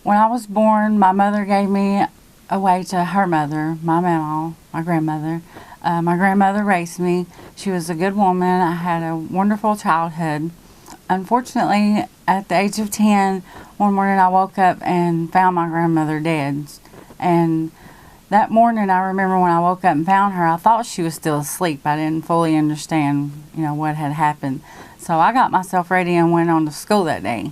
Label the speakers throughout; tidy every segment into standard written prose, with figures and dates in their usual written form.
Speaker 1: when I was born, my mother gave me away to her mother, my mama, my grandmother. My grandmother raised me. She was a good woman. I had a wonderful childhood. Unfortunately, at the age of 10, one morning I woke up and found my grandmother dead. And that morning, I remember when I woke up and found her, I thought she was still asleep. I didn't fully understand, what had happened. So I got myself ready and went on to school that day.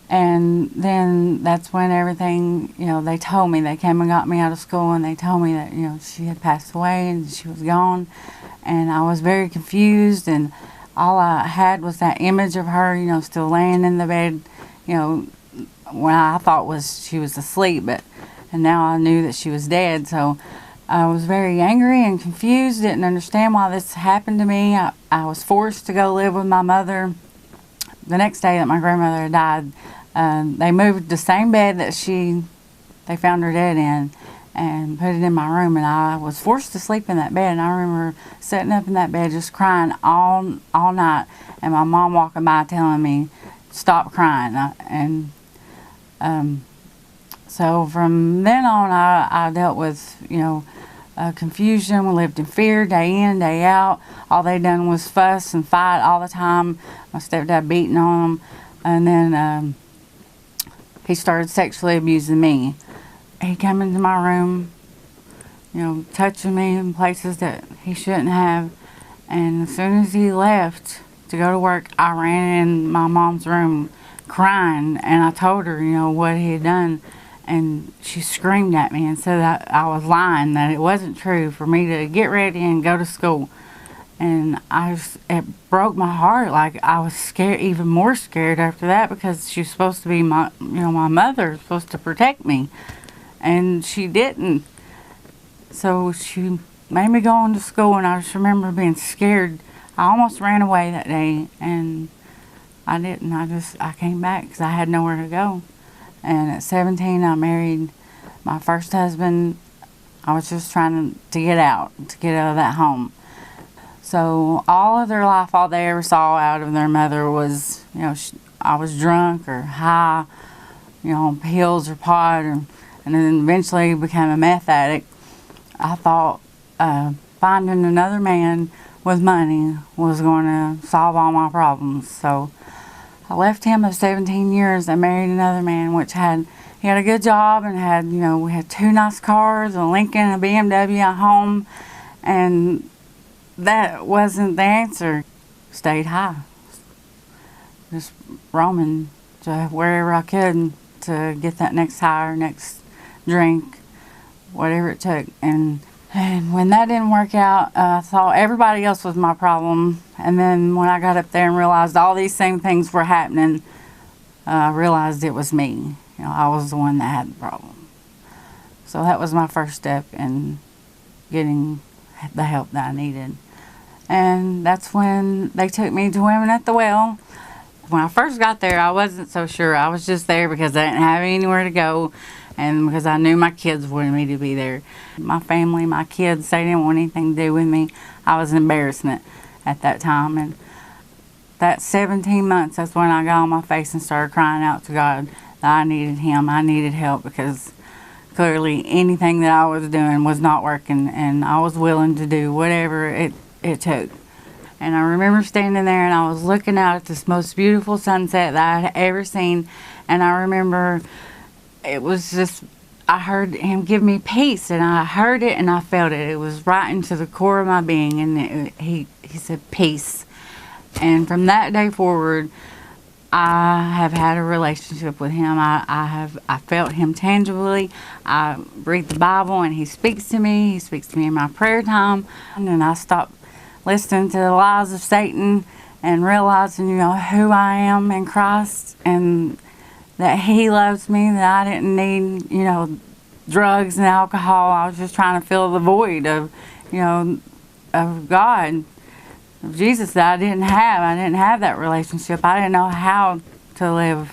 Speaker 1: And then that's when everything, they told me. They came and got me out of school and they told me that, she had passed away and she was gone. And I was very confused, and all I had was that image of her, still laying in the bed, when I thought she was asleep, and now I knew that she was dead. So I was very angry and confused, didn't understand why this happened to me. I was forced to go live with my mother. The next day that my grandmother died, they moved the same bed that they found her dead in and put it in my room, and I was forced to sleep in that bed. And I remember sitting up in that bed just crying all night, and my mom walking by telling me, stop crying. So from then on, I dealt with, confusion. We lived in fear day in, day out. All they done was fuss and fight all the time. My stepdad beating on them. And then he started sexually abusing me. He came into my room, touching me in places that he shouldn't have. And as soon as he left to go to work, I ran in my mom's room crying, and I told her, what he had done. And she screamed at me and said that I was lying, that it wasn't true, for me to get ready and go to school. And it broke my heart. Like, I was scared, even more scared after that, because she was supposed to be my mother, supposed to protect me. And she didn't. So she made me go on to school, and I just remember being scared. I almost ran away that day, and I didn't. I came back because I had nowhere to go. And at 17, I married my first husband. I was just trying to get out of that home. So all of their life, all they ever saw out of their mother was, I was drunk or high, on pills or pot, and then eventually became a meth addict. I thought finding another man with money was going to solve all my problems. So I left him at 17 years and married another man, he had a good job and had, we had 2 nice cars, a Lincoln, a BMW, a home, and that wasn't the answer. Stayed high. Just roaming to wherever I could to get that next high or next drink, whatever it took. And when that didn't work out, I thought everybody else was my problem. And then when I got up there and realized all these same things were happening, I realized it was me. I was the one that had the problem. So that was my first step in getting the help that I needed. And that's when they took me to Women at the Well. When I first got there, I wasn't so sure. I was just there because I didn't have anywhere to go, and because I knew my kids wanted me to be there. My family, my kids, they didn't want anything to do with me. I was an embarrassment at that time. And that 17 months, that's when I got on my face and started crying out to God that I needed Him. I needed help, because clearly anything that I was doing was not working, and I was willing to do whatever it took. And I remember standing there and I was looking out at this most beautiful sunset that I had ever seen. And I remember it was just, I heard Him give me peace, and I heard it and I felt it. It was right into the core of my being, and He said, peace. And from that day forward, I have had a relationship with Him. I felt Him tangibly. I read the Bible and He speaks to me. He speaks to me in my prayer time. And then I stopped listening to the lies of Satan and realizing, who I am in Christ, and that He loves me, that I didn't need, drugs and alcohol. I was just trying to fill the void of God, of Jesus, that I didn't have. I didn't have that relationship. I didn't know how to live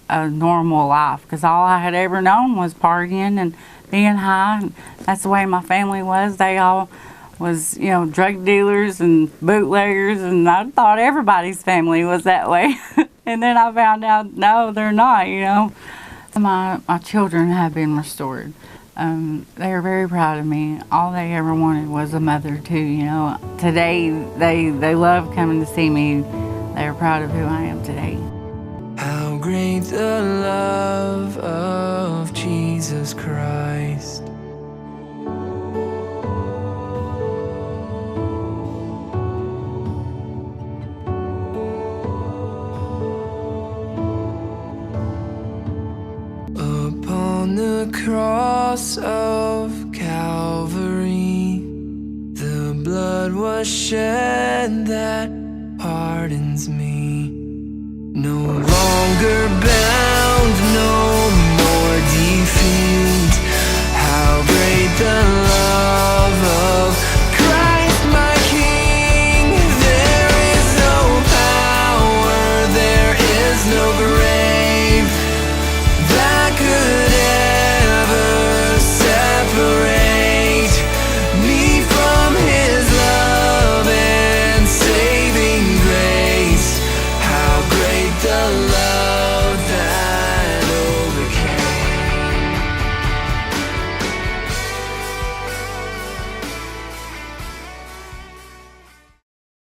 Speaker 1: a normal life, because all I had ever known was partying and being high. And that's the way my family was. They all was, drug dealers and bootleggers, and I thought everybody's family was that way. And then I found out, no, they're not, My children have been restored. They are very proud of me. All they ever wanted was a mother too, you know. Today, they love coming to see me. They're proud of who I am today.
Speaker 2: How great the love of Jesus Christ. Upon the cross of Calvary, the blood was shed that pardons me. No longer bound, no more defeat. How great the love of Christ my King. There is no power, there is no grave that could ever separate me from His love and saving grace. How great the